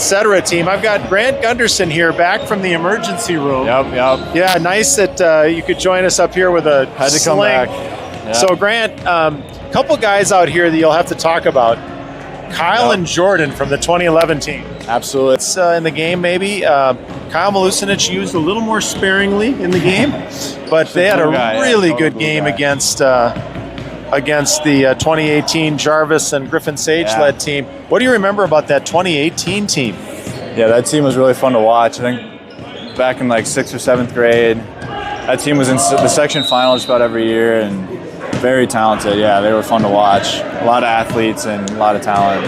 etc. team. I've got Grant Gunderson here back from the emergency room. Yep. Yeah, nice that you could join us up here with a Had to sling. come back. Yeah. So, Grant, couple guys out here that you'll have to talk about. Kyle and Jordan from the 2011 team. Absolutely. It's in the game, maybe. Kyle Milusinich used a little more sparingly in the game, but they had a really good game against the 2018 Jarvis and Griffin Sage-led team. What do you remember about that 2018 team? Yeah, that team was really fun to watch. I think back in like 6th or 7th grade, that team was in the section final just about every year and very talented. Yeah, they were fun to watch. A lot of athletes and a lot of talent.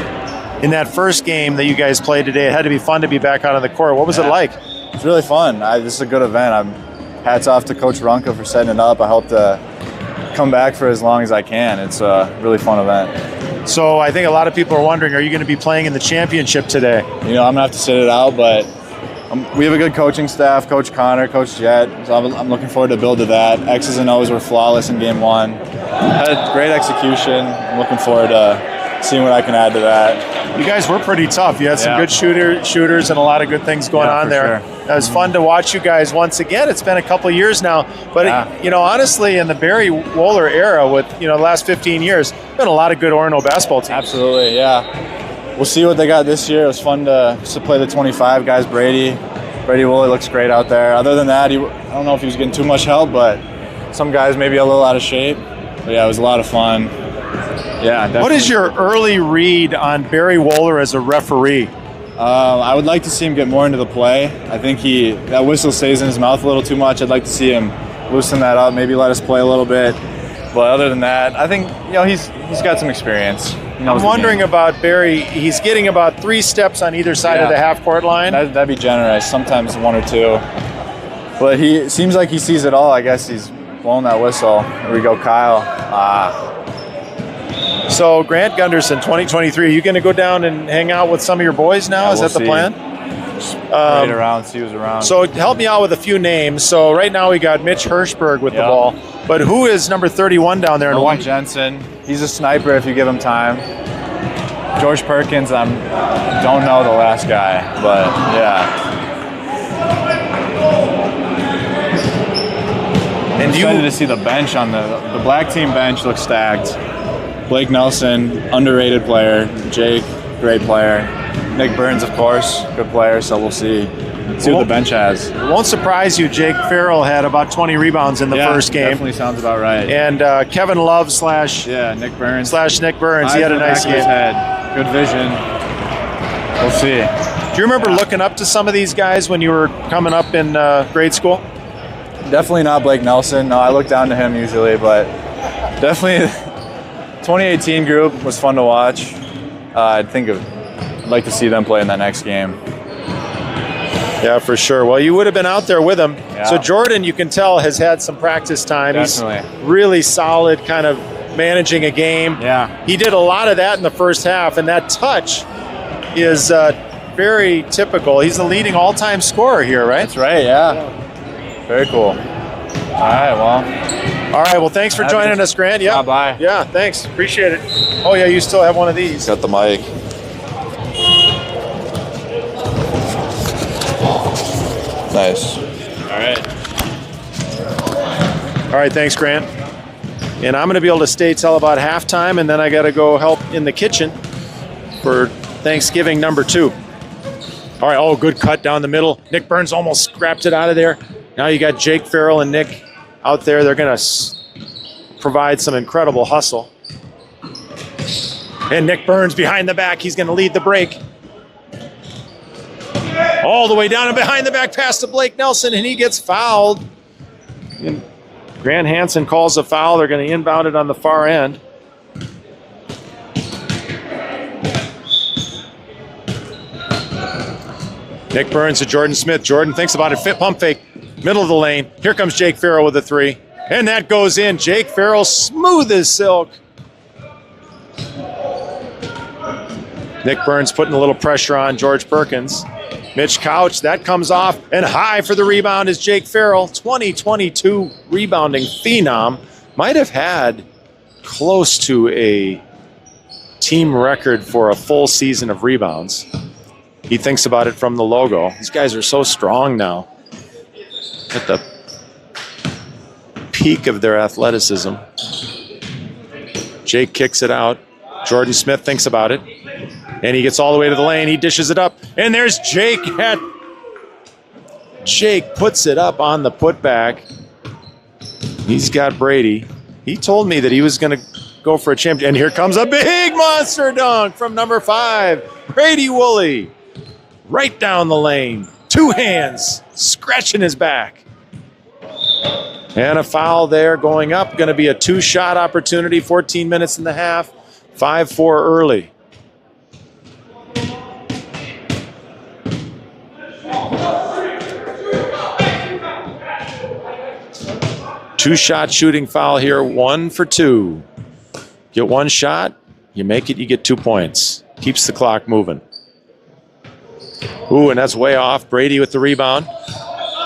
In that first game that you guys played today, it had to be fun to be back out on the court. What was it like? It's really fun. This is a good event. Hats off to Coach Runka for setting it up. I hope to come back for as long as I can. It's a really fun event. So I think a lot of people are wondering, are you going to be playing in the championship today? You know, I'm going to have to sit it out, but we have a good coaching staff, Coach Connor, Coach Jett, so I'm looking forward to build to that. X's and O's were flawless in game one. Had great execution. I'm looking forward to seeing what I can add to that. You guys were pretty tough. You had some good shooters and a lot of good things going on there. Sure. It was fun to watch you guys once again. It's been a couple of years now, but honestly, in the Barry Wohler era, with the last 15 years, been a lot of good Orono basketball teams. Absolutely, yeah. We'll see what they got this year. It was fun to play the 25 guys. Brady Wohler looks great out there. Other than that, I don't know if he was getting too much help, but some guys maybe a little out of shape. But yeah, it was a lot of fun. Yeah, definitely. What is your early read on Barry Wohler as a referee? I would like to see him get more into the play. I think that whistle stays in his mouth a little too much. I'd like to see him loosen that up, maybe let us play a little bit. But other than that, I think he's got some experience. I'm wondering about Barry. He's getting about 3 steps on either side of the half-court line. That'd be generous. Sometimes 1 or 2. But he seems like he sees it all. I guess he's blowing that whistle. Here we go, Kyle. So Grant Gunderson, 2023, are you going to go down and hang out with some of your boys now? Is that the plan? Parade around, see who's around. So help me out with a few names. So right now we got Mitch Hirschberg with the ball. But who is number 31 down there in white? Jensen. He's a sniper if you give him time. George Perkins, I don't know the last guy, but yeah. And excited to see the bench on the black team bench looks stacked. Blake Nelson, underrated player. Jake, great player. Nick Burns, of course, good player. So we'll see what the bench has. It won't surprise you, Jake Farrell had about 20 rebounds in the first game. Definitely sounds about right. And Kevin Love Nick Burns. Nick Burns. He had a nice game. Good vision. We'll see. Do you remember looking up to some of these guys when you were coming up in grade school? Definitely not Blake Nelson. No, I look down to him usually, but definitely 2018 group was fun to watch. I'd like to see them play in that next game. Yeah, for sure. Well, you would have been out there with him. Yeah. So Jordan, you can tell, has had some practice time. Definitely. He's really solid, kind of managing a game. Yeah. He did a lot of that in the first half, and that touch is very typical. He's the leading all-time scorer here, right? That's right, yeah. Very cool. All right, well, thanks for joining us, Grant. Yeah. Bye. Yeah, thanks. Appreciate it. Oh, yeah, you still have one of these. Got the mic. Nice. All right, thanks, Grant. And I'm going to be able to stay till about halftime, and then I got to go help in the kitchen for Thanksgiving number 2. All right, good cut down the middle. Nick Burns almost scrapped it out of there. Now you got Jake Farrell and Nick out there. They're going to provide some incredible hustle. And Nick Burns behind the back. He's going to lead the break. All the way down and behind the back pass to Blake Nelson, and he gets fouled. And Grant Hansen calls a foul. They're going to inbound it on the far end. Nick Burns to Jordan Smith. Jordan thinks about it. Pump fake. Middle of the lane. Here comes Jake Farrell with a 3. And that goes in. Jake Farrell smooth as silk. Nick Burns putting a little pressure on George Perkins. Mitch Couch, that comes off. And high for the rebound is Jake Farrell. 2022 rebounding phenom. Might have had close to a team record for a full season of rebounds. He thinks about it from the logo. These guys are so strong now. At the peak of their athleticism. Jake kicks it out. Jordan Smith thinks about it. And he gets all the way to the lane. He dishes it up. And there's Jake. Jake puts it up on the putback. He's got Brady. He told me that he was going to go for a champion. And here comes a big monster dunk from number 5, Brady Woolley. Right down the lane. 2 hands, scratching his back. And a foul there going up. Going to be a 2-shot opportunity, 14 minutes in the half. 5-4 early. Two-shot shooting foul here, 1 for 2. Get 1 shot, you make it, you get 2 points. Keeps the clock moving. Ooh, and that's way off. Brady with the rebound.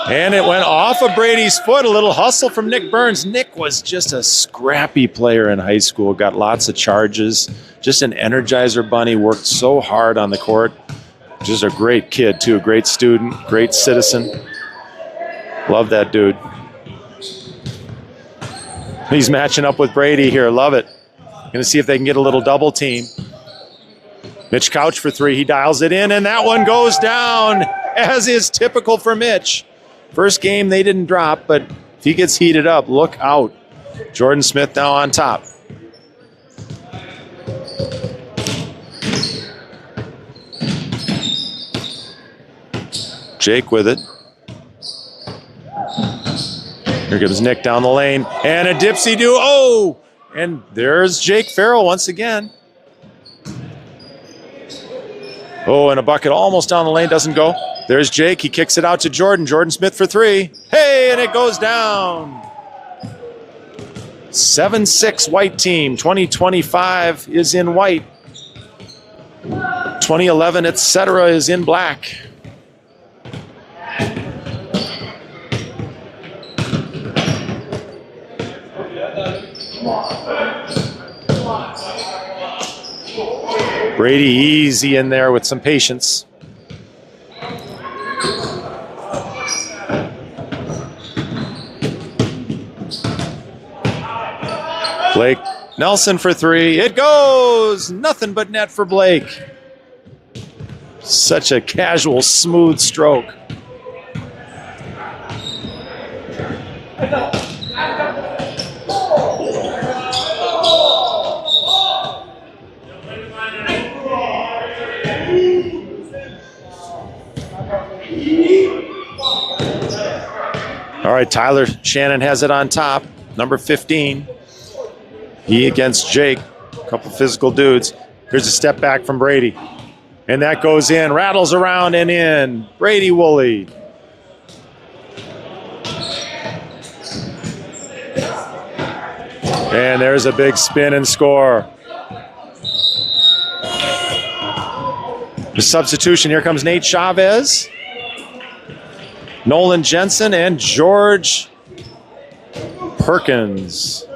And it went off of Brady's foot. A little hustle from Nick Burns. Nick was just a scrappy player in high school. Got lots of charges. Just an Energizer bunny. Worked so hard on the court. Just a great kid, too. Great student. Great citizen. Love that dude. He's matching up with Brady here. Love it. Going to see if they can get a little double team. Mitch Couch for 3. He dials it in, and that one goes down, as is typical for Mitch. First game they didn't drop, but if he gets heated up, look out. Jordan Smith now on top. Jake with it. Here comes Nick down the lane, and a dipsy-do. Oh! And there's Jake Farrell once again. Oh, and a bucket almost down the lane, doesn't go. There's Jake, he kicks it out to Jordan. Jordan Smith for 3. Hey, and it goes down. 7-6 white team. 2025 is in white. 2011, etc. is in black. Brady easy in there with some patience. Blake Nelson for 3. It goes! Nothing but net for Blake. Such a casual, smooth stroke. All right, Tyler Shannon has it on top. Number 15. He against Jake. A couple physical dudes. Here's a step back from Brady. And that goes in. Rattles around and in. Brady Woolley. And there's a big spin and score. The substitution. Here comes Nate Chavez. Nolan Jensen and George Perkins.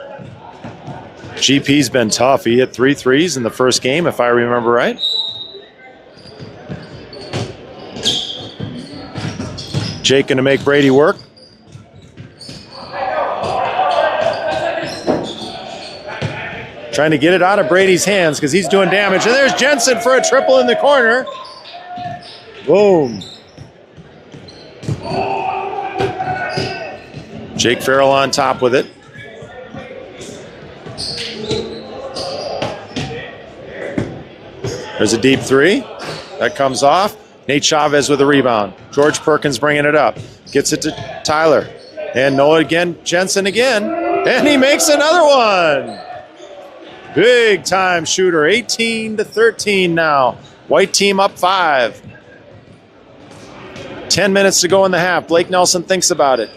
GP's been tough. He hit 3 threes in the first game, if I remember right. Jake going to make Brady work. Trying to get it out of Brady's hands because he's doing damage. And there's Jensen for a triple in the corner. Boom. Jake Farrell on top with it. There's a deep 3. That comes off. Nate Chavez with a rebound. George Perkins bringing it up. Gets it to Tyler. And Noah again. Jensen again. And he makes another one. Big time shooter. 18-13 now. White team up 5. 10 minutes to go in the half. Blake Nelson thinks about it.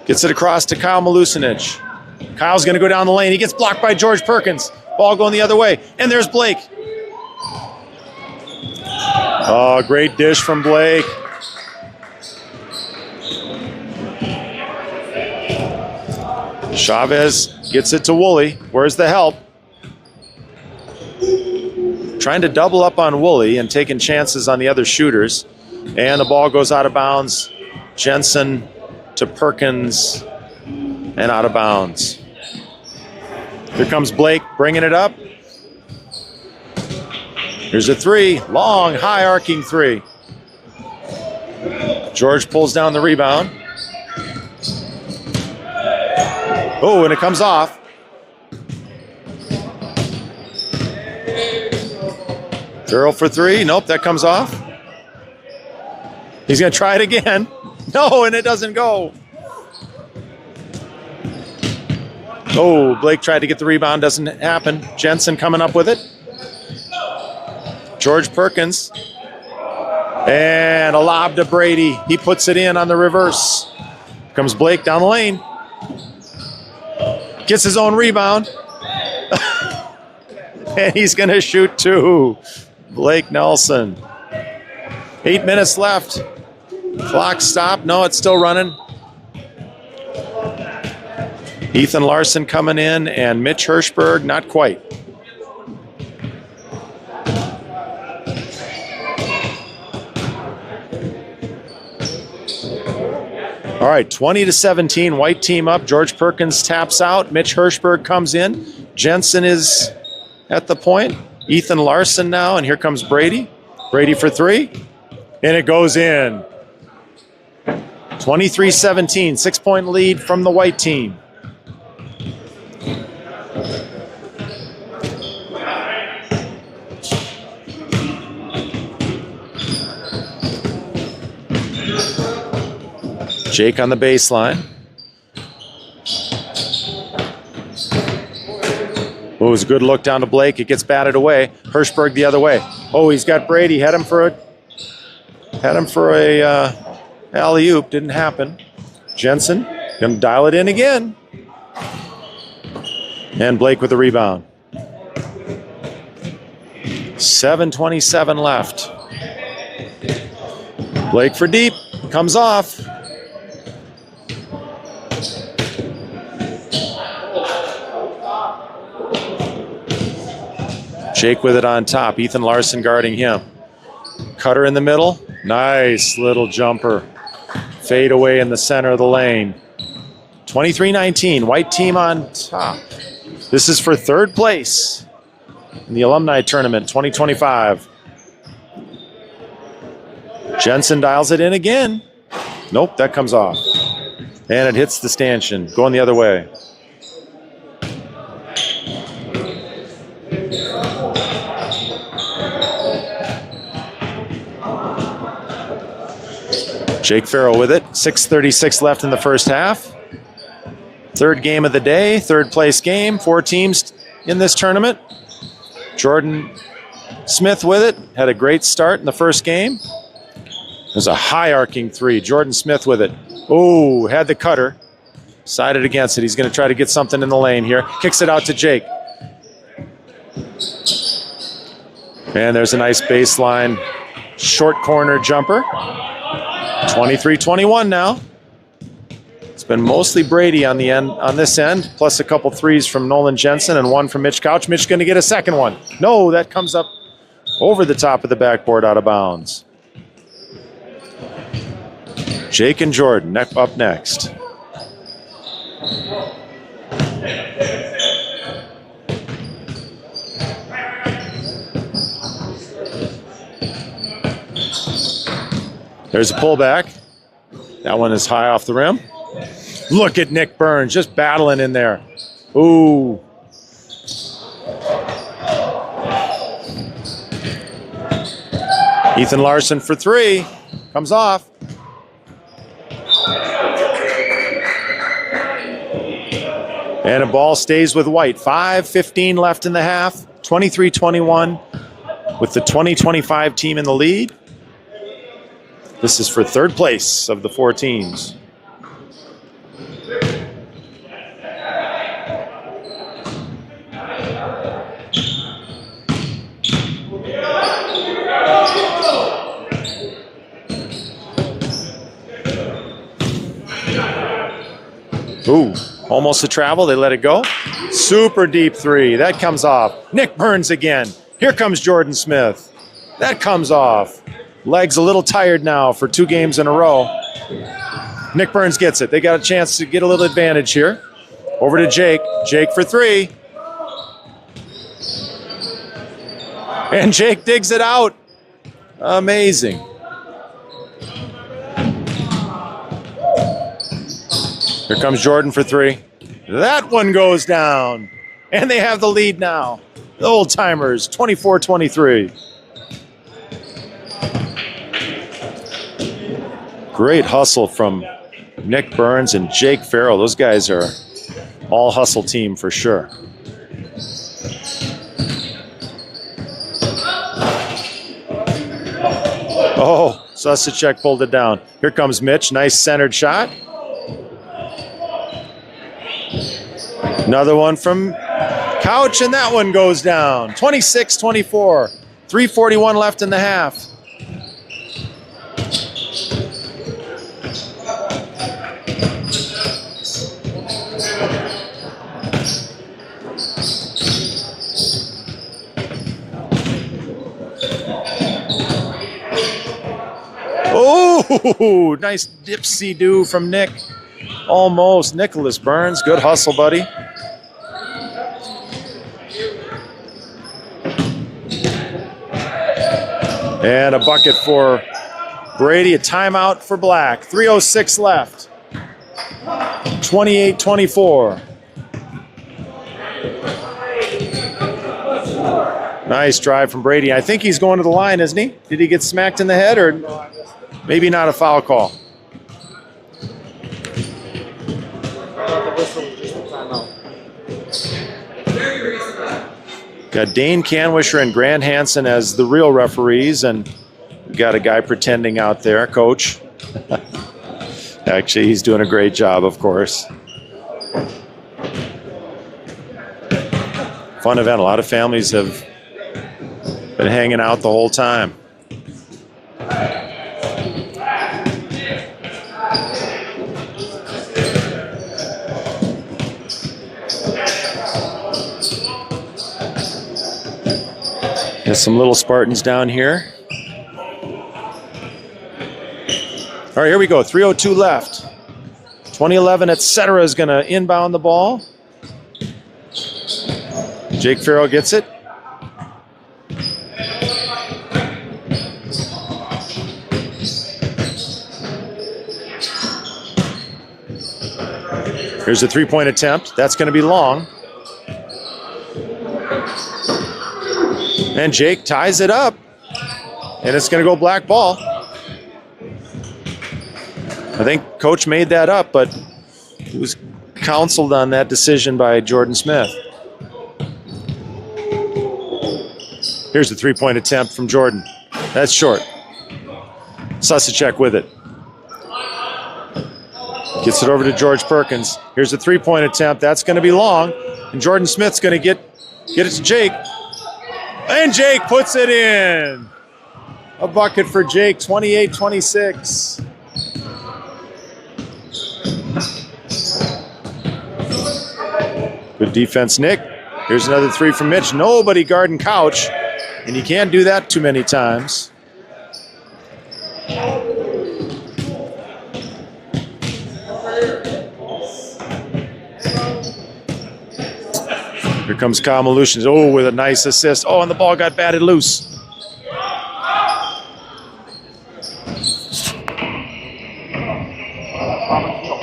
Gets it across to Kyle Malusinich. Kyle's going to go down the lane. He gets blocked by George Perkins. Ball going the other way. And there's Blake. Oh, great dish from Blake. Chavez gets it to Woolley. Where's the help? Trying trying to double up on Woolley and taking chances on the other shooters. And the ball goes out of bounds. Jensen to Perkins and out of bounds. Here comes Blake bringing it up. Here's a three, long, high arcing three. George pulls down the rebound. Oh, and it comes off. Farrell for three. Nope, that comes off. He's going to try it again. No, and it doesn't go. Oh, Blake tried to get the rebound. Doesn't happen. Jensen coming up with it. George Perkins. And a lob to Brady. He puts it in on the reverse. Comes Blake down the lane. Gets his own rebound. And he's going to shoot two. Blake Nelson. 8 minutes left. Clock stopped. No, it's still running. Ethan Larson coming in and Mitch Hirschberg, not quite. All right, 20-17, white team up. George Perkins taps out. Mitch Hirschberg comes in. Jensen is at the point. Ethan Larson now, and here comes Brady. Brady for three, and it goes in. 23-17, 6-point lead from the white team. Jake on the baseline. Oh, it was a good look down to Blake. It gets batted away. Hirschberg the other way. Oh, he's got Brady. Had him for a alley-oop. Didn't happen. Jensen gonna dial it in again. And Blake with the rebound. 7:27 left. Blake for deep. Comes off. Jake with it on top. Ethan Larson guarding him. Cutter in the middle. Nice little jumper. Fade away in the center of the lane. 23-19. White team on top. This is for third place in the Alumni Tournament 2025. Jensen dials it in again. Nope, that comes off. And it hits the stanchion. Going the other way. Jake Farrell with it. 6:36 left in the first half. Third game of the day, third place game. 4 teams in this tournament. Jordan Smith with it. Had a great start in the first game. There's a high arcing three. Jordan Smith with it. Oh, had the cutter. Sided against it. He's going to try to get something in the lane here. Kicks it out to Jake. And there's a nice baseline short corner jumper. 23-21 now. It's been mostly Brady on the end, on this end, plus a couple threes from Nolan Jensen and one from Mitch Couch. Mitch going to get a second one. No, that comes up over the top of the backboard out of bounds. Jake and Jordan up next. There's a pullback. That one is high off the rim. Look at Nick Burns just battling in there. Ooh. Ethan Larson for three. Comes off. And a ball stays with White. 5:15 left in the half. 23-21 with the 2025 team in the lead. This is for third place of the 4 teams. Ooh, almost a travel. They let it go. Super deep three. That comes off. Nick Burns again. Here comes Jordan Smith. That comes off. Legs a little tired now for 2 games in a row. Nick Burns gets it. They got a chance to get a little advantage here. Over to Jake. Jake for 3. And Jake digs it out. Amazing. Here comes Jordan for 3. That one goes down. And they have the lead now. The Old Timers, 24-23. Great hustle from Nick Burns and Jake Farrell. Those guys are all hustle team for sure. Oh, Susicek pulled it down. Here comes Mitch. Nice centered shot. Another one from Couch, and that one goes down. 26-24. 3:41 left in the half. Oh, nice dipsy-do from Nick. Almost. Nicholas Burns. Good hustle, buddy. And a bucket for Brady. A timeout for Black. 3:06 left. 28-24. Nice drive from Brady. I think he's going to the line, isn't he? Did he get smacked in the head, or maybe not a foul call? Got Dane Canwisher and Grant Hansen as the real referees, and we got a guy pretending out there, coach. Actually, he's doing a great job, of course. Fun event. A lot of families have been hanging out the whole time. There's some little Spartans down here. All right, here we go. 3:02 left. 2011, etc. is going to inbound the ball. Jake Farrell gets it. Here's a three-point attempt. That's going to be long. And Jake ties it up. And it's going to go Black ball. I think Coach made that up, but he was counseled on that decision by Jordan Smith. Here's the three-point attempt from Jordan. That's short. Susicek with it. Gets it over to George Perkins. Here's a three-point attempt. That's going to be long. And Jordan Smith's going to get it to Jake. And Jake puts it in. A bucket for Jake, 28-26. Good defense, Nick. Here's another three from Mitch. Nobody guarding Couch. And you can't do that too many times. Here comes Kyle Malushin. Oh, with a nice assist. Oh, and the ball got batted loose.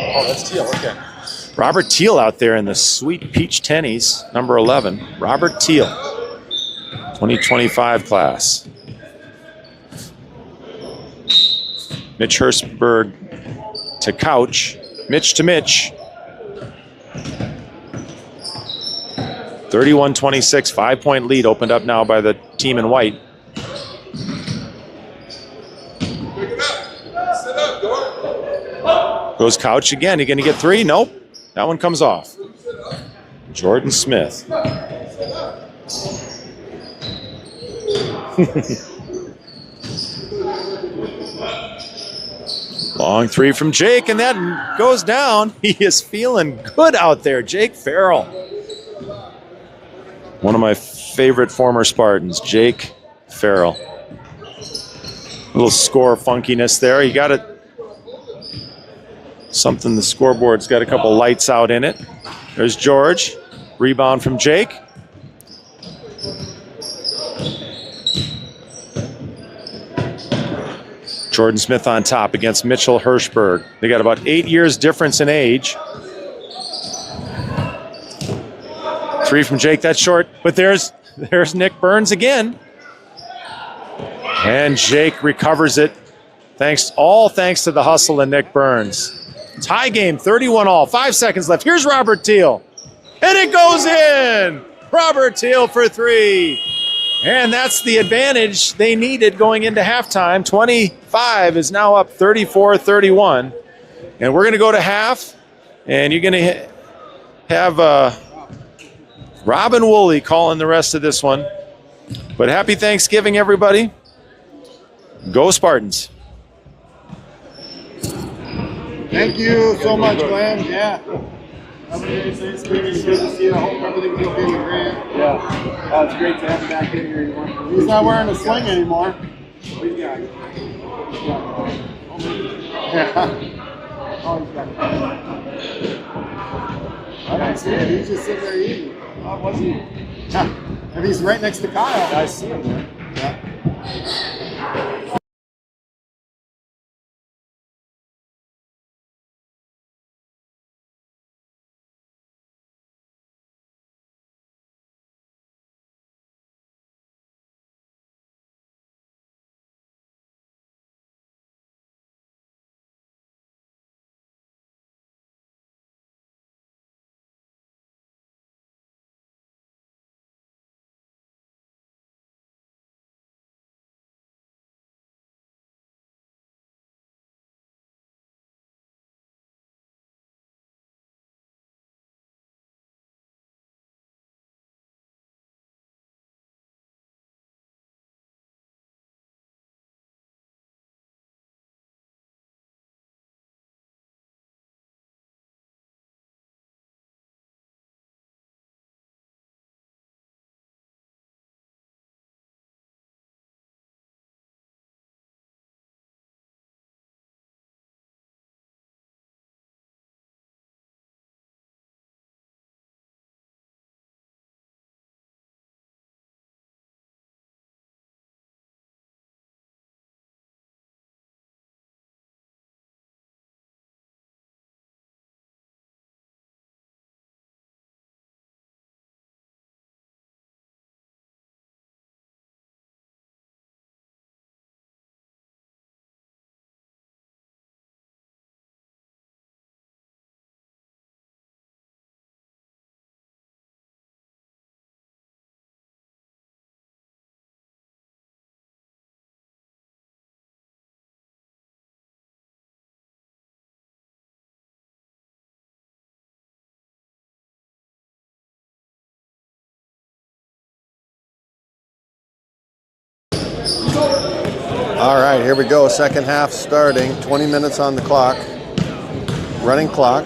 Oh, that's Teal. Okay. Robert Teal out there in the sweet peach tennies, number 11. Robert Teal, 2025 class. Mitch Hurstberg to Couch. Mitch to Mitch. 31-26, 5-point lead opened up now by the team in white. Goes Couch again. You going to get three? Nope. That one comes off. Jordan Smith. Long three from Jake, and that goes down. He is feeling good out there. Jake Farrell. One of my favorite former Spartans, Jake Farrell. A little score funkiness there. You got it. Something, the scoreboard's got a couple lights out in it. There's George. Rebound from Jake. Jordan Smith on top against Mitchell Hirschberg. They got about 8 years difference in age. Three from Jake, that's short, but there's Nick Burns again. And Jake recovers it. Thanks to the hustle of Nick Burns. Tie game, 31-all, 5 seconds left. Here's Robert Teal. And it goes in! Robert Teal for three. And that's the advantage they needed going into halftime. 25 is now up 34-31. And we're going to go to half. And you're going to have Robin Woolley calling the rest of this one. But happy Thanksgiving, everybody. Go Spartans. Thank you so much, Glenn. Yeah. Have a great Thanksgiving. Good to see you. I hope everything's okay with Grant. Yeah. Oh, it's great to have him back in here. He's not wearing a sling anymore. He's got it. Yeah. Oh, he's got it. I don't see it. He's just sitting there eating. Oh, was he? And he's right next to Kyle. I see him there. Yeah. All right, here we go. Second half starting. 20 minutes on the clock. Running clock.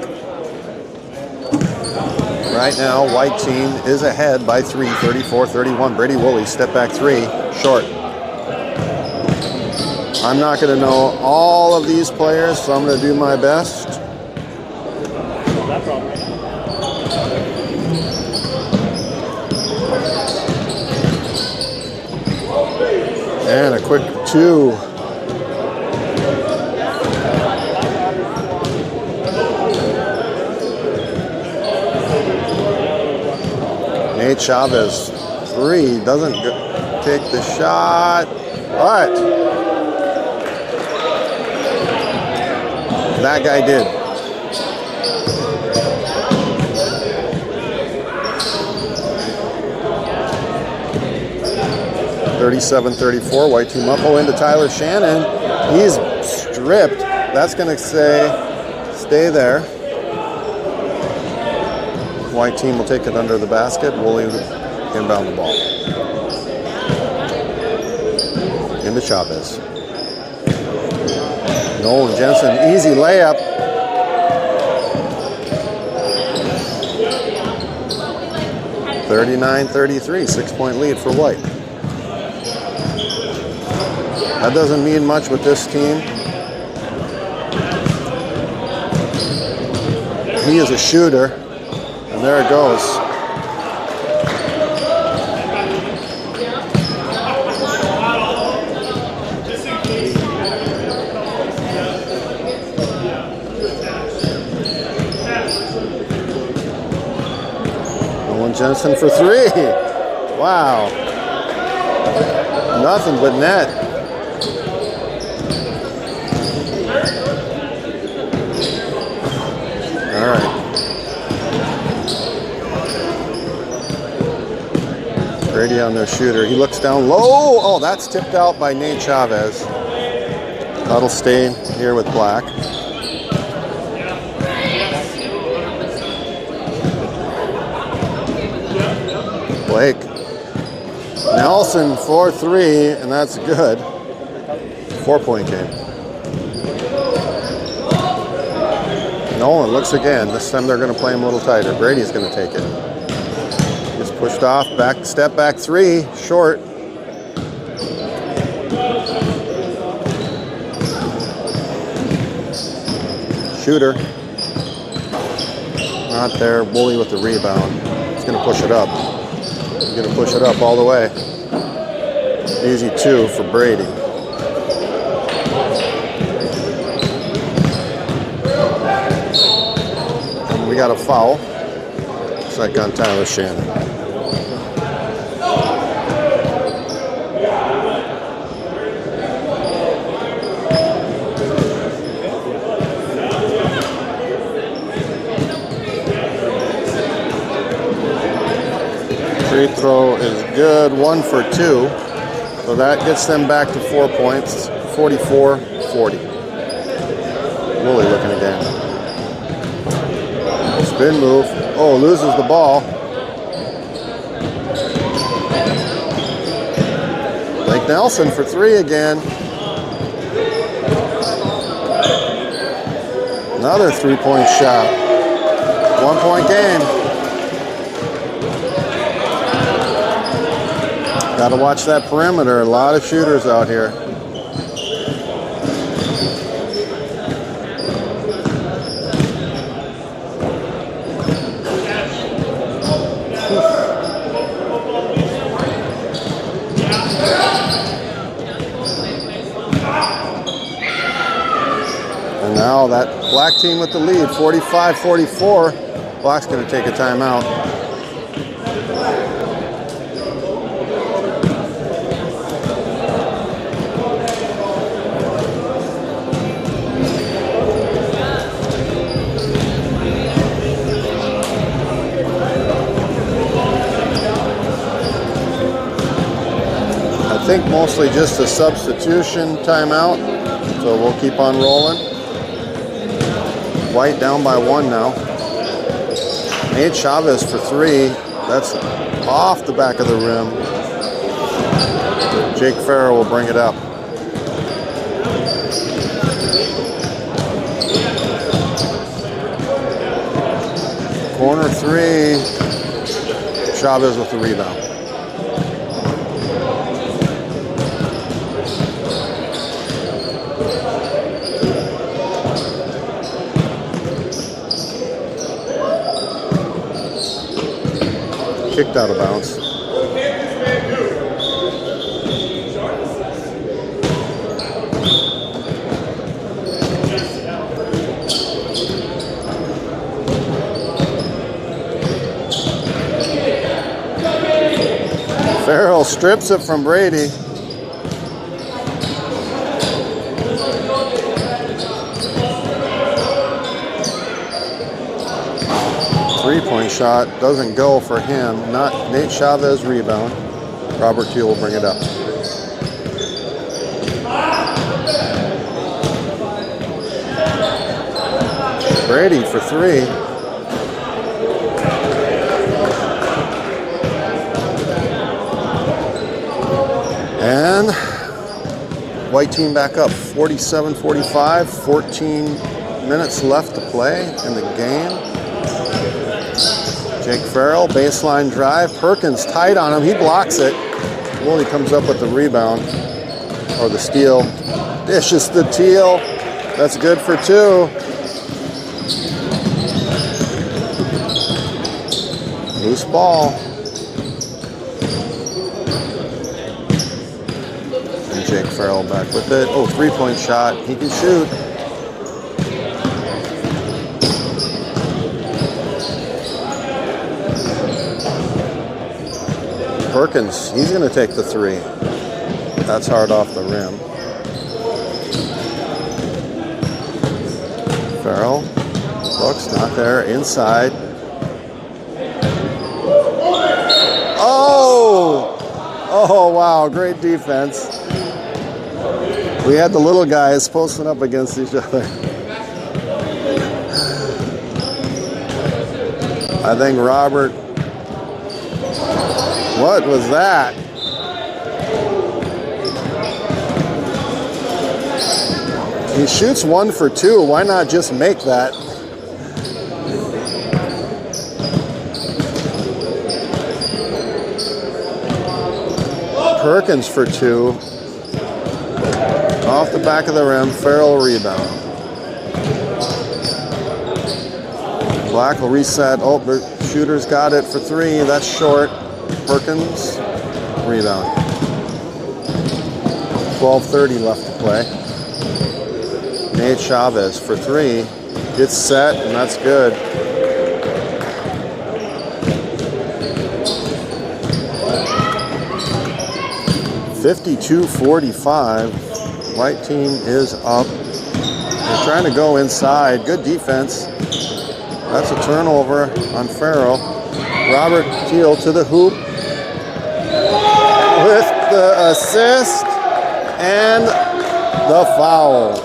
Right now, white team is ahead by 3, 34-31. Brady Woolley, step back three, short. I'm not going to know all of these players, so I'm going to do my best. And a quick two. Nate Chavez, three, doesn't take the shot, but that guy did. (37-34), white team up. Oh, into Tyler Shannon. He's stripped. That's going to stay there. White team will take it under the basket. Woolley inbound the ball. Into Chavez. Nolan Jensen, easy layup. 39-33, 6-point lead for White. That doesn't mean much with this team. He is a shooter, and there it goes. Owen Jensen for three. Wow. Nothing but net. All right. Brady on their shooter. He looks down low. Oh, that's tipped out by Nate Chavez. That'll stay here with Black. Blake. Nelson for three, and that's good. 4-point game. Nolan looks again. This time they're going to play him a little tighter. Brady's going to take it. Gets pushed off. Back, step back three. Short. Shooter. Not there. Woolley with the rebound. He's going to push it up. He's going to push it up all the way. Easy two for Brady. We got a foul. Looks like on Tyler Shannon. Free throw is good, 1 for 2. So that gets them back to 4 points, 44-40. Woolley looking again. Spin move. Oh, loses the ball. Blake Nelson for three again. Another 3-point shot. 1-point game. Got to watch that perimeter. A lot of shooters out here. And now that Black team with the lead, 45-44. Black's going to take a timeout. I think mostly just a substitution timeout, so we'll keep on rolling. White down by 1 now. Nate Chavez for three. That's off the back of the rim. Jake Farrell will bring it up. Corner three. Chavez with the rebound. Kicked out of bounds. Farrell strips it from Brady. Three-point shot doesn't go for him. Not Nate Chavez rebound. Robert Teal will bring it up. Brady for three. And White team back up 47-45, 14 minutes left to play in the game. Jake Farrell, baseline drive. Perkins tight on him. He blocks it. Woolley comes up with the rebound, or the steal. Dishes the teal. That's good for 2. Loose ball. And Jake Farrell back with it. Oh, 3-point shot. He can shoot. Perkins, he's going to take the 3. That's hard off the rim. Farrell looks, not there, inside. Oh! Oh, wow, great defense. We had the little guys posting up against each other. I think Robert, what was that? He shoots 1 for 2. Why not just make that? Perkins for 2. Off the back of the rim. Farrell rebound. Black will reset. Oh, the shooter's got it for 3. That's short. Perkins, rebound. 12:30 left to play. Nate Chavez for 3. Gets set, and that's good. (52-45). White team is up. They're trying to go inside. Good defense. That's a turnover on Farrell. Robert Teal to the hoop with the assist and the foul.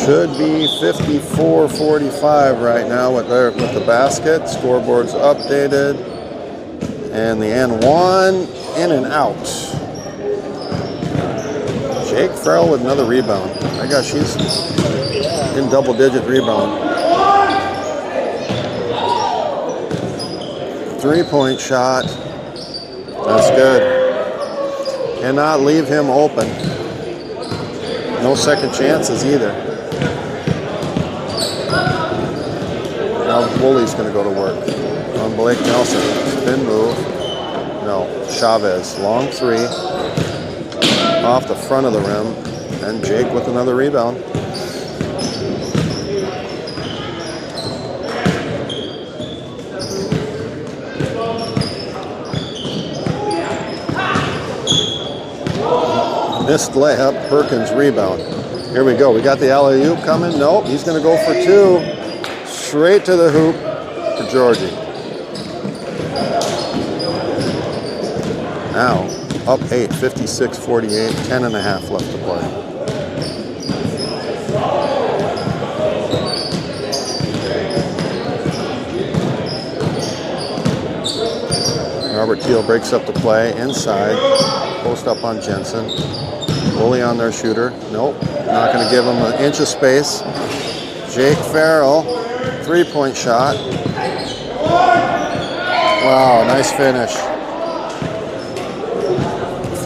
Should be 54-45 right now with the basket. Scoreboard's updated. And the and 1, in and out. Jake Farrell with another rebound. My gosh, he's in double-digit rebound. 3-point shot. That's good. Cannot leave him open. No second chances either. Now Woolley's going to go to work on Blake Nelson. Spin move. No. Chavez. Long 3. Off the front of the rim. And Jake with another rebound. Missed layup. Perkins rebound. Here we go. We got the alley-oop coming. Nope. He's going to go for 2. Straight to the hoop for Georgie. Now, up 8, 56-48, 10.5 left to play. Robert Teal breaks up the play inside. Post up on Jensen. Woolley on their shooter. Nope, not going to give him an inch of space. Jake Farrell, 3-point shot. Wow, nice finish.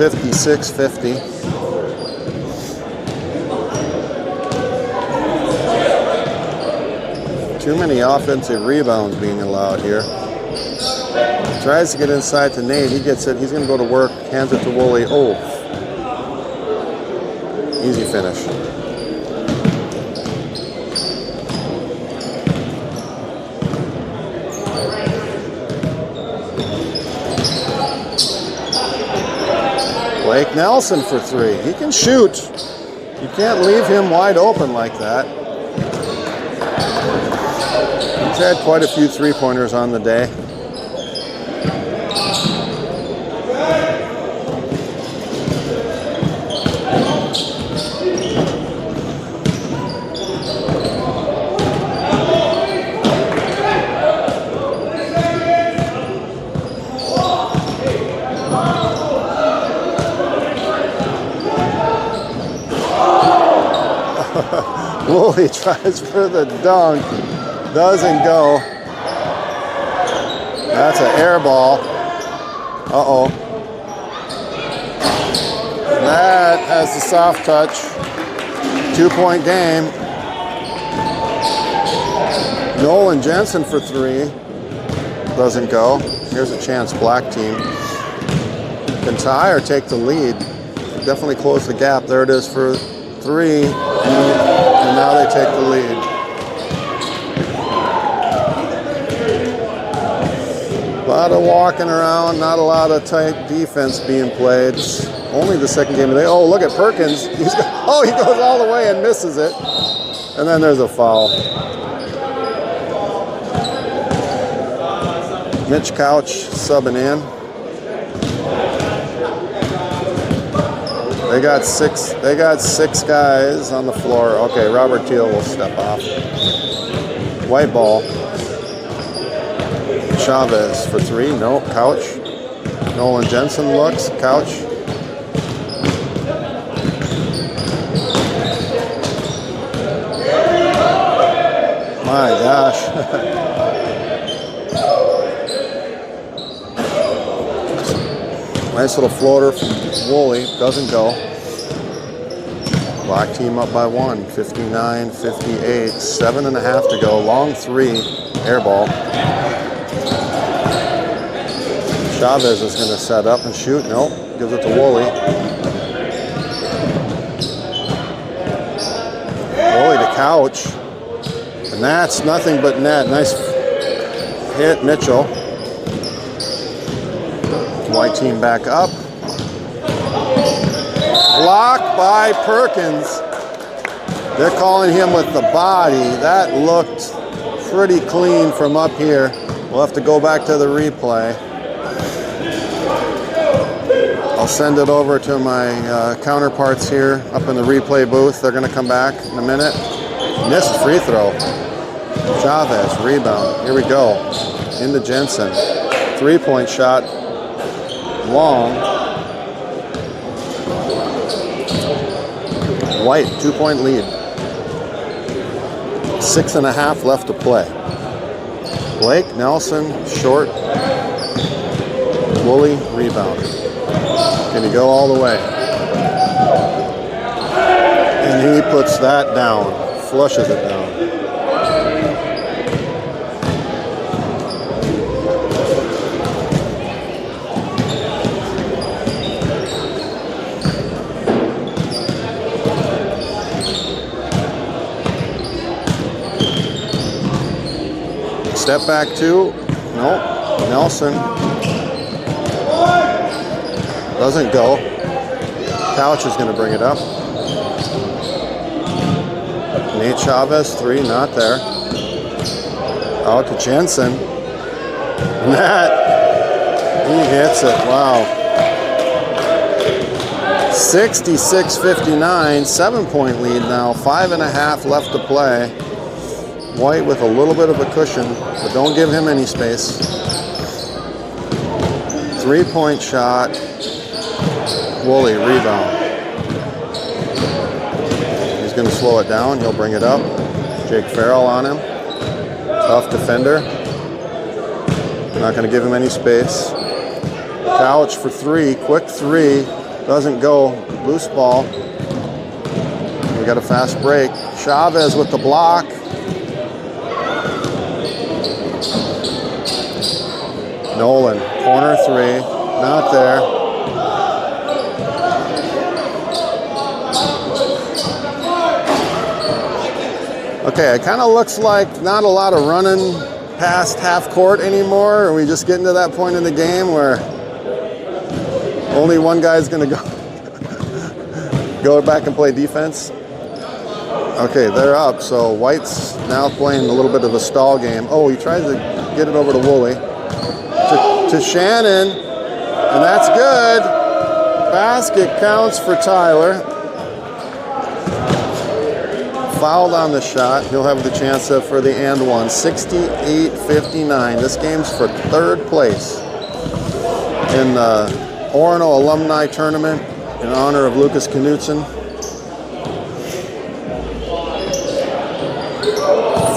56-50. Too many offensive rebounds being allowed here. Tries to get inside to Nate. He gets it. He's going to go to work. Hands it to Woolley. Oh. Easy finish. Blake Nelson for 3. He can shoot. You can't leave him wide open like that. He's had quite a few 3-pointers on the day. Woolley tries for the dunk. Doesn't go. That's an air ball. Uh-oh. That has the soft touch. 2-point game. Nolan Jensen for 3. Doesn't go. Here's a chance, black team. Can tie or take the lead. Definitely close the gap. There it is for 3. And now they take the lead. A lot of walking around, not a lot of tight defense being played. It's only the second game of the day. Oh, look at Perkins. He goes all the way and misses it. And then there's a foul. Mitch Couch subbing in. They got six guys on the floor. Okay, Robert Teal will step off. White ball. Chavez for 3. No. Couch. Nolan Jensen looks. Couch. My gosh. Nice little floater from Woolley. Doesn't go. Black team up by 1. 59-58. 7.5 to go. Long 3. Air ball. Chavez is going to set up and shoot. Nope. Gives it to Woolley. Woolley to Couch. And that's nothing but net. Nice hit, Mitchell. White team back up. Blocked by Perkins. They're calling him with the body. That looked pretty clean from up here. We'll have to go back to the replay. I'll send it over to my counterparts here up in the replay booth. They're going to come back in a minute. Missed free throw. Chavez, rebound. Here we go. Into Jensen. 3-point shot. Long. White, 2-point lead. 6.5 left to play. Blake, Nelson, short. Woolley, rebound. Can he go all the way? And he puts that down. Flushes it down. Step back 2. Nope. Nelson. Doesn't go. Couch is going to bring it up. Nate Chavez, 3, not there. Out to Jensen. That, he hits it. Wow. 66-59, 7-point lead now. 5.5 left to play. White with a little bit of a cushion, but don't give him any space. 3-point shot. Woolley, rebound. He's going to slow it down. He'll bring it up. Jake Farrell on him. Tough defender. Not going to give him any space. Couch for 3. Quick 3. Doesn't go. Loose ball. We got a fast break. Chavez with the block. Nolan, corner 3. Not there. Okay, it kind of looks like not a lot of running past half court anymore. Are we just getting to that point in the game where only one guy's going to go back and play defense? Okay, they're up. So White's now playing a little bit of a stall game. Oh, he tries to get it over to Woolley. To Shannon. And that's good. Basket counts for Tyler. Fouled on the shot. He'll have the chance for the and one. 68-59. This game's for 3rd place in the Orono Alumni Tournament in honor of Lucas Knutson.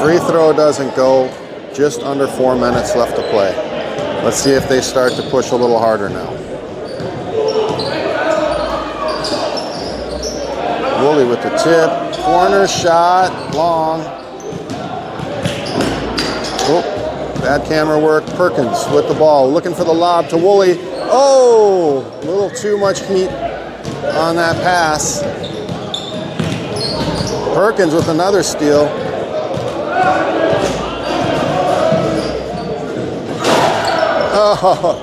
Free throw doesn't go. Just under 4 minutes left to play. Let's see if they start to push a little harder now. Woolley with the tip. Corner shot. Long. Oh, bad camera work. Perkins with the ball. Looking for the lob to Woolley. Oh, a little too much heat on that pass. Perkins with another steal. Oh,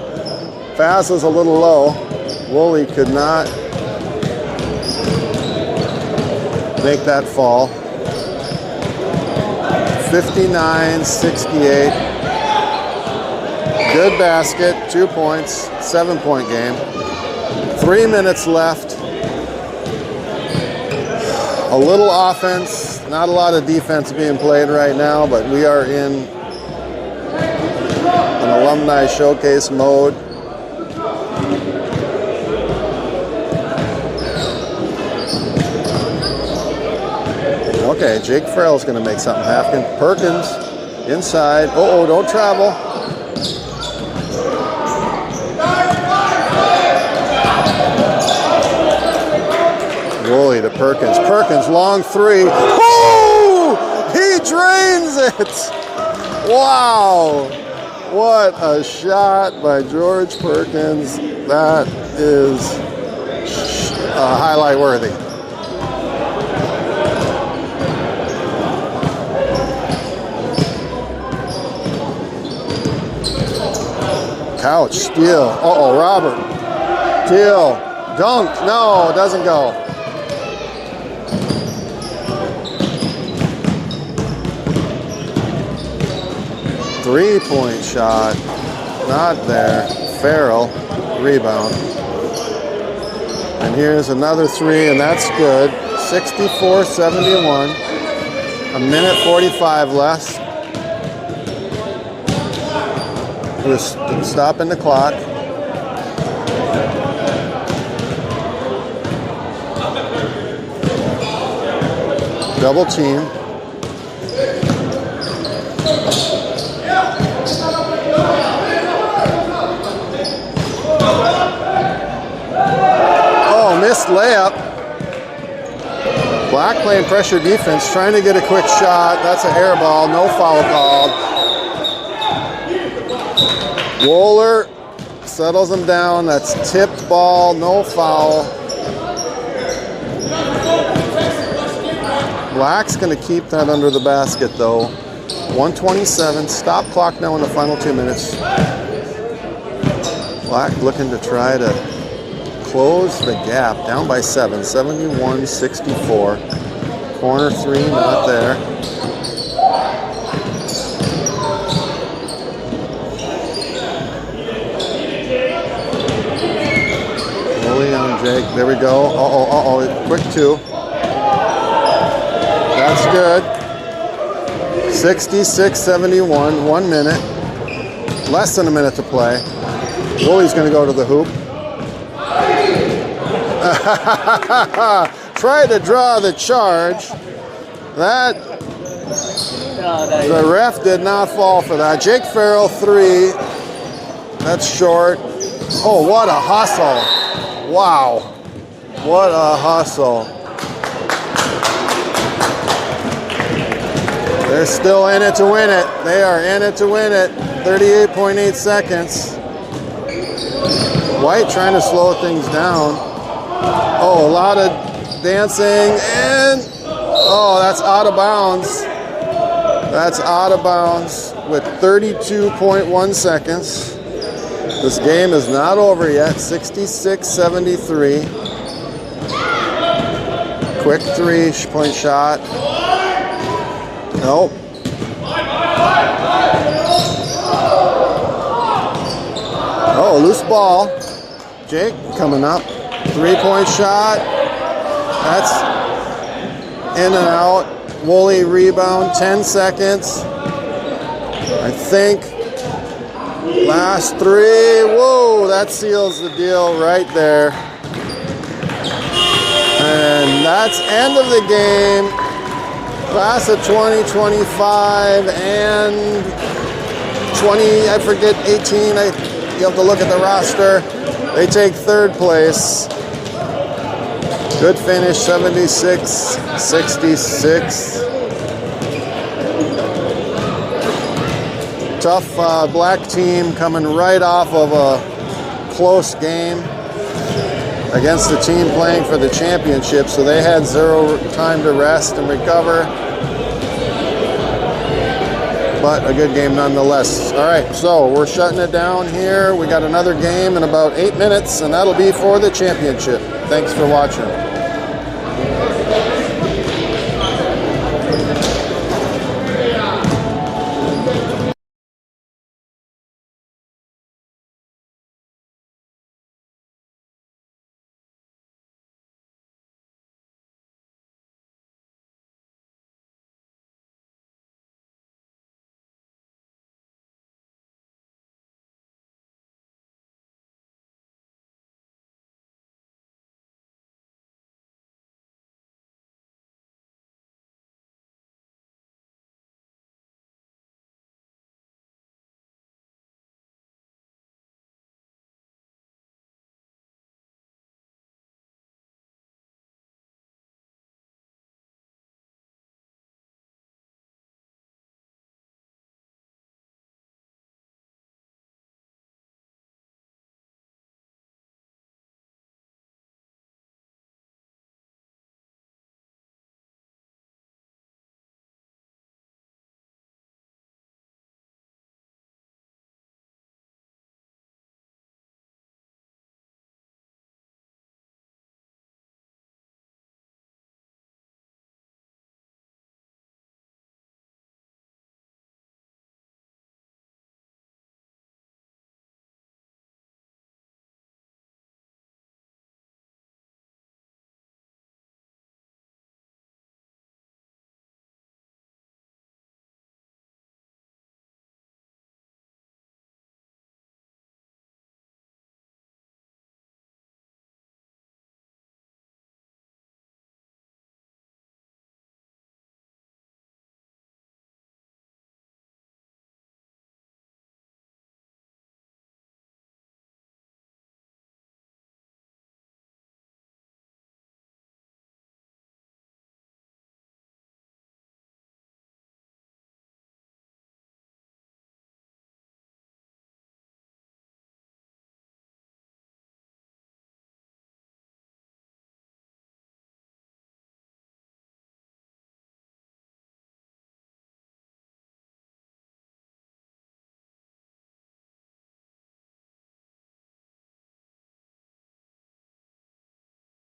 pass is a little low. Woolley could not make that fall. 59-68. Good basket, 2 points, 7-point game. 3 minutes left. A little offense, not a lot of defense being played right now, but we are in an alumni showcase mode. Okay, Jake Farrell's going to make something happen. Perkins inside. Oh, don't travel. Woolley to Perkins. Perkins, long three. Oh! He drains it! Wow! What a shot by George Perkins. That is highlight worthy. Couch, steal. Uh-oh, Robert. Steal. Dunk. No, doesn't go. Three-point shot. Not there. Farrell. Rebound. And here's another three, and that's good. 64-71. A minute 45 left. We're stopping the clock. Double team. Oh, missed layup. Black playing pressure defense, trying to get a quick shot. That's an air ball, no foul called. Wohler settles him down. That's tipped ball, no foul. Black's going to keep that under the basket, though. 127. Stop clock now in the final 2 minutes. Black looking to try to close the gap. Down by 7. 71-64. Corner three, not there. Jake, there we go. Uh-oh, quick two. That's good. 66-71, 1 minute. Less than a minute to play. Woolley's going to go to the hoop. Try to draw the charge. The ref did not fall for that. Jake Farrell, three. That's short. Oh, what a hustle. Wow, what a hustle. They're still in it to win it. They are in it to win it. 38.8 seconds. White trying to slow things down. Oh, a lot of dancing and, oh, that's out of bounds. That's out of bounds with 32.1 seconds. This game is not over yet, 66-73. Quick three-point shot. Nope. Oh, loose ball. Jake coming up. Three-point shot. That's in and out. Woolley rebound, 10 seconds. I think. Last three. Whoa, that seals the deal right there. And that's end of the game. Class of 2025 and 20, I forget, 18. You have to look at the roster. They take third place. Good finish, 76-66. Tough black team coming right off of a close game against the team playing for the championship, so they had zero time to rest and recover. But a good game nonetheless. All right, so we're shutting it down here. We got another game in about 8 minutes, and that'll be for the championship. Thanks for watching.